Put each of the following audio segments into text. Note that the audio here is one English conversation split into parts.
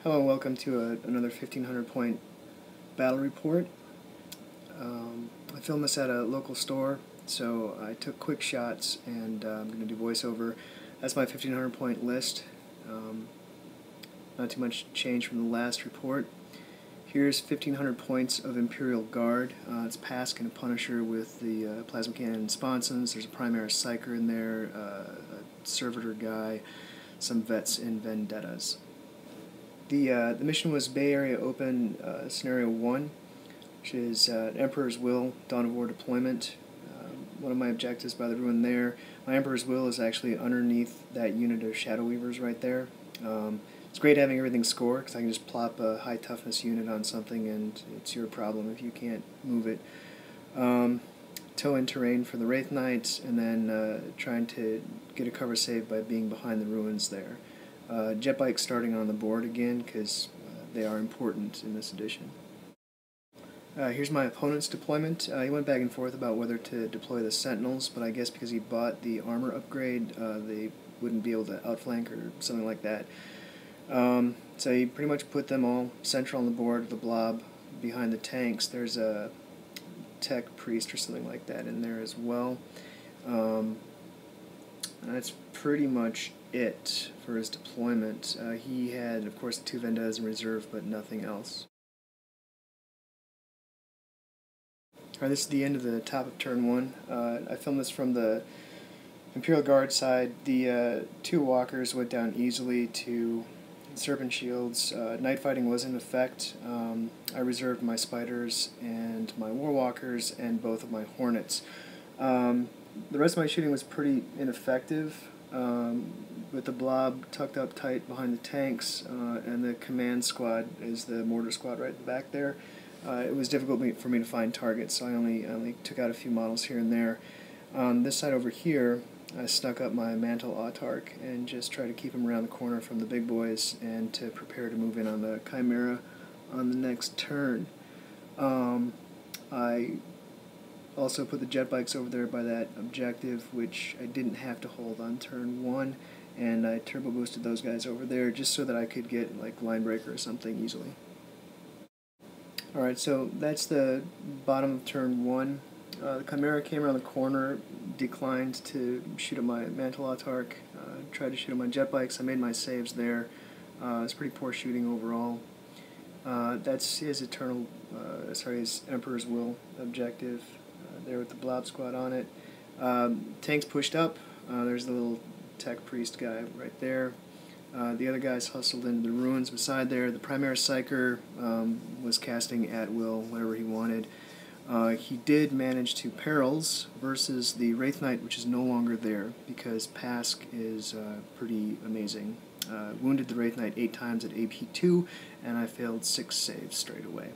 Hello and welcome to another 1500 point battle report. I filmed this at a local store, so I took quick shots and I'm going to do voiceover. That's my 1500 point list. Not too much change from the last report. Here's 1500 points of Imperial Guard. It's Pask and a Punisher with the plasma cannon and sponsons. There's a Primaris Psyker in there, a Servitor guy, some vets in Vendettas. The mission was Bay Area Open Scenario 1, which is Emperor's Will, Dawn of War deployment. One of my objectives by the ruin there. My Emperor's Will is actually underneath that unit of Shadow Weavers right there. It's great having everything score, because I can just plop a high toughness unit on something and it's your problem if you can't move it. Tow-in terrain for the Wraith Knights, and then trying to get a cover save by being behind the ruins there. Jet bikes starting on the board again, because they are important in this edition. Here's my opponent's deployment. He went back and forth about whether to deploy the Sentinels, but I guess because he bought the armor upgrade, they wouldn't be able to outflank or something like that. So he pretty much put them all central on the board, the blob behind the tanks. There's a tech priest or something like that in there as well. That's pretty much it for his deployment. He had, of course, the 2 Vendettas in reserve, but nothing else. Alright, this is the end of the top of turn 1. I filmed this from the Imperial Guard side. The 2 walkers went down easily to Serpent Shields. Night fighting was in effect. I reserved my Spiders and my Warwalkers and both of my Hornets. The rest of my shooting was pretty ineffective, with the blob tucked up tight behind the tanks, and the command squad is the mortar squad right at the back there. It was difficult for me to find targets, so I only took out a few models here and there. On this side over here, I snuck up my Mantle Autarch and just tried to keep him around the corner from the big boys and to prepare to move in on the Chimera on the next turn. I also put the jet bikes over there by that objective, which I didn't have to hold on turn 1, and I turbo boosted those guys over there just so that I could get like line breaker or something easily. Alright, so that's the bottom of turn 1. The Chimera came around the corner, declined to shoot at my Mantle Autarch, tried to shoot at my jet bikes. I made my saves there. It's pretty poor shooting overall. That's his his Emperor's Will objective. There with the blob squad on it. Tanks pushed up. There's the little tech priest guy right there. The other guys hustled into the ruins beside there. The Primaris Psyker was casting at will whatever he wanted. He did manage to perils versus the Wraith Knight, which is no longer there because Pask is pretty amazing. Wounded the Wraith Knight 8 times at AP2, and I failed 6 saves straight away.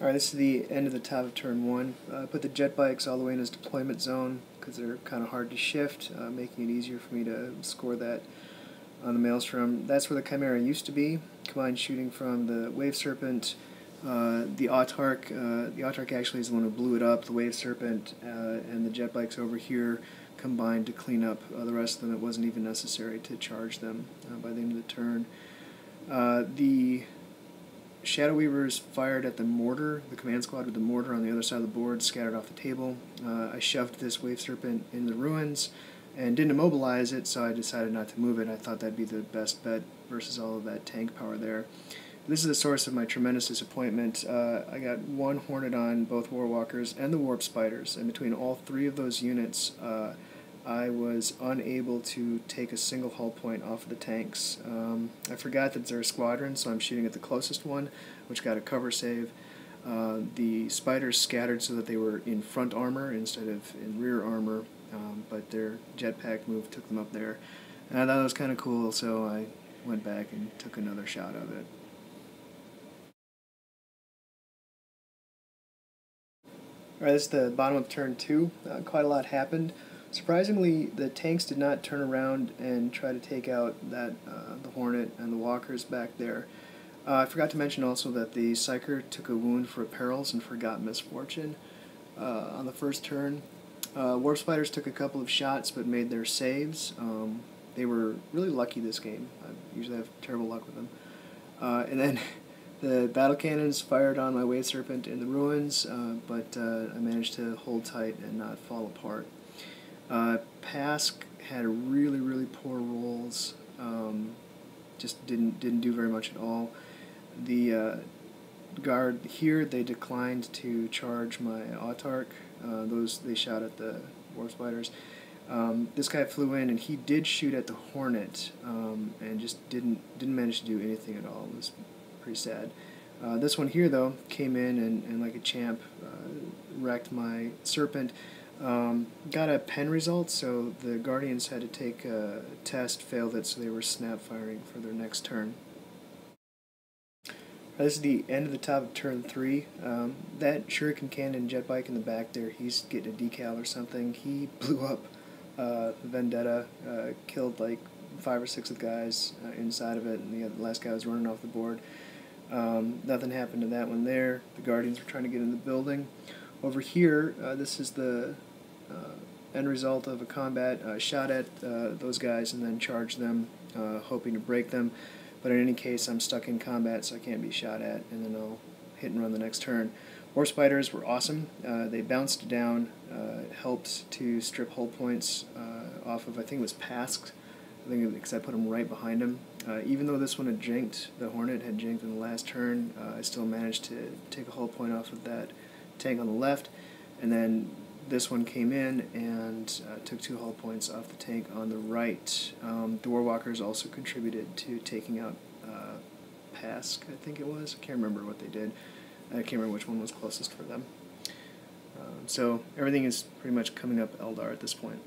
Alright, this is the end of the top of turn 1. I put the jet bikes all the way in his deployment zone because they're kind of hard to shift, making it easier for me to score that on the Maelstrom. That's where the Chimera used to be. Combined shooting from the Wave Serpent, the Autarch. The Autarch actually is the one who blew it up. The Wave Serpent and the jet bikes over here combined to clean up the rest of them. It wasn't even necessary to charge them by the end of the turn. The Shadow Weavers fired at the mortar, the command squad with the mortar on the other side of the board, scattered off the table. I shoved this Wave Serpent in the ruins and didn't immobilize it, so I decided not to move it. I thought that'd be the best bet versus all of that tank power there. This is the source of my tremendous disappointment. I got 1 Hornet on both Warwalkers and the Warp Spiders, and between all 3 of those units, I was unable to take a single hull point off of the tanks. I forgot that they're a squadron, so I'm shooting at the closest one, which got a cover save. The Spiders scattered so that they were in front armor instead of in rear armor, but their jetpack move took them up there. And I thought it was kind of cool, so I went back and took another shot of it. Alright, this is the bottom of turn 2. Quite a lot happened. Surprisingly, the tanks did not turn around and try to take out the Hornet and the Walkers back there. I forgot to mention also that the Psyker took a wound for perils and forgot Misfortune on the first turn. Warp Spiders took a couple of shots but made their saves. they were really lucky this game. I usually have terrible luck with them. And then the battle cannons fired on my Wave Serpent in the ruins, but I managed to hold tight and not fall apart. Pask had really poor rolls. Just didn't do very much at all. The guard here, they declined to charge my Autarch. They shot at the Warp Spiders. This guy flew in and he did shoot at the Hornet, and just didn't manage to do anything at all. It was pretty sad. This one here though came in and like a champ wrecked my Serpent. Got a pen result, so the Guardians had to take a test, failed it, so they were snap firing for their next turn. This is the end of the top of turn 3. That Shuriken Cannon jet bike in the back there, he's getting a decal or something. He blew up Vendetta, killed like 5 or 6 of the guys inside of it, and the last guy was running off the board. Nothing happened to that one there. The Guardians were trying to get in the building. Over here, this is the end result of a combat. Shot at those guys and then charged them, hoping to break them. But in any case, I'm stuck in combat, so I can't be shot at, and then I'll hit and run the next turn. Warp Spiders were awesome. They bounced down, helped to strip hull points off of, I think it was Pask, because I put them right behind him. Even though this one had jinked, the Hornet had jinked in the last turn, I still managed to take a hull point off of that tank on the left, and then this one came in and took 2 hull points off the tank on the right. The Warwalkers also contributed to taking out Pask, I think it was. I can't remember what they did. I can't remember which one was closest for them. So everything is pretty much coming up Eldar at this point.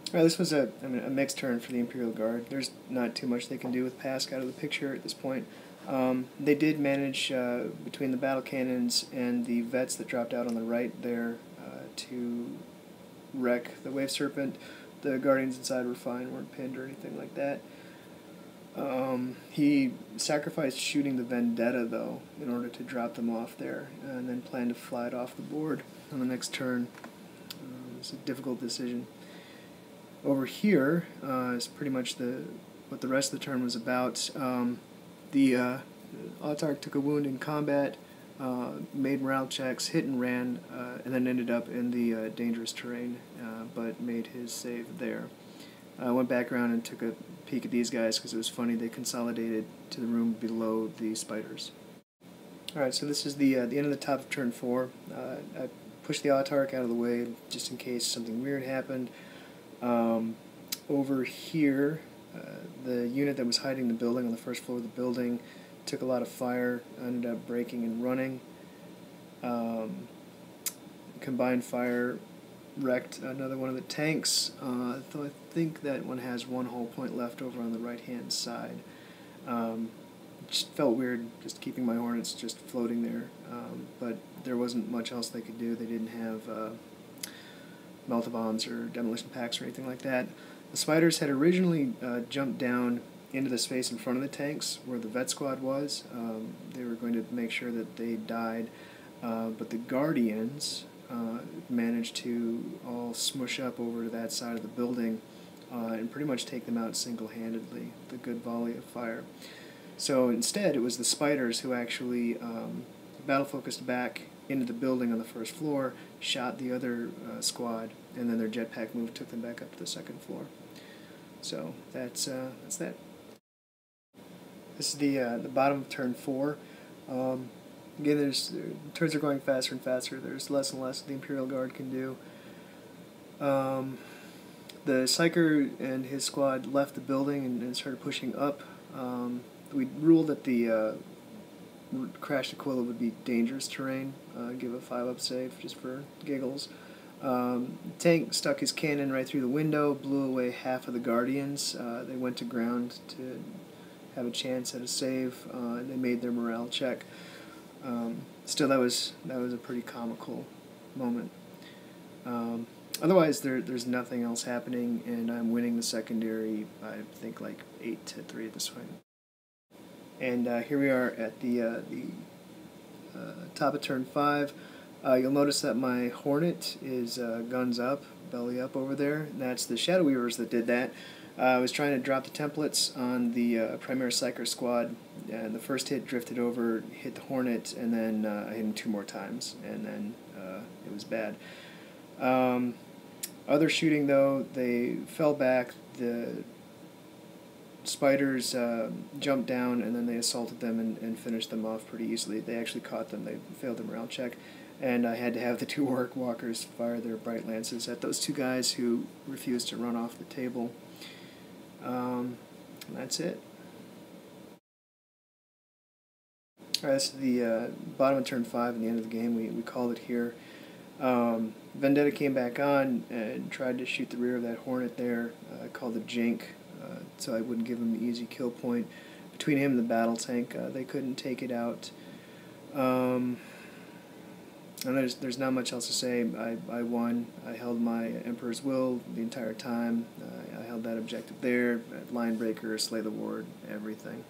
Alright, this was a mixed turn for the Imperial Guard. There's not too much they can do with Pask out of the picture at this point. They did manage, between the battle cannons and the vets that dropped out on the right there, to wreck the Wave Serpent. The Guardians inside were fine, weren't pinned or anything like that. He sacrificed shooting the Vendetta, though, in order to drop them off there, and then planned to fly it off the board on the next turn. It's a difficult decision. Over here is pretty much what the rest of the turn was about. The Autarch took a wound in combat, made morale checks, hit and ran, and then ended up in the dangerous terrain, but made his save there. I went back around and took a peek at these guys because it was funny. They consolidated to the room below the spiders. Alright, so this is the end of the top of turn 4. I pushed the Autarch out of the way just in case something weird happened. Over here, the unit that was hiding in the building on the first floor of the building took a lot of fire, ended up breaking and running. Combined fire wrecked another one of the tanks, though I think that one has 1 hull point left over on the right hand side. It just felt weird just keeping my Hornets just floating there, but there wasn't much else they could do. They didn't have melt-a-bombs or demolition packs or anything like that. The Spiders had originally jumped down into the space in front of the tanks where the vet squad was. They were going to make sure that they died, but the Guardians managed to all smush up over to that side of the building and pretty much take them out single-handedly with a good volley of fire. So instead, it was the Spiders who actually battle-focused back into the building on the first floor, shot the other squad, and then their jetpack move took them back up to the second floor. So that's that. This is the bottom of turn 4. Again, turns are going faster and faster. There's less and less the Imperial Guard can do. The Psyker and his squad left the building and started pushing up. We ruled that the crashed Aquila would be dangerous terrain. Give a 5-up save just for giggles. Tank stuck his cannon right through the window, blew away half of the Guardians. They went to ground to have a chance at a save, and they made their morale check. Still, that was a pretty comical moment. Otherwise, there's nothing else happening, and I'm winning the secondary. I think like 8-3 at this point. And here we are at the top of turn 5. You'll notice that my Hornet is guns up, belly up over there. And that's the Shadow Weavers that did that. I was trying to drop the templates on the Primera Psyker squad, and the first hit drifted over, hit the Hornet, and then I hit him 2 more times, and then it was bad. Other shooting, though, they fell back. The spiders jumped down, and then they assaulted them and finished them off pretty easily. They actually caught them. They failed the morale check, and I had to have the 2 Orc Walkers fire their Bright Lances at those 2 guys who refused to run off the table. That's it. Alright, this is the bottom of turn 5 and the end of the game. We called it here. Vendetta came back on and tried to shoot the rear of that Hornet there. I called it Jink, so I wouldn't give him the easy kill point. Between him and the battle tank, they couldn't take it out. And there's not much else to say. I won. I held my Emperor's Will the entire time. I held that objective there. Line Breaker, Slay the Ward, everything.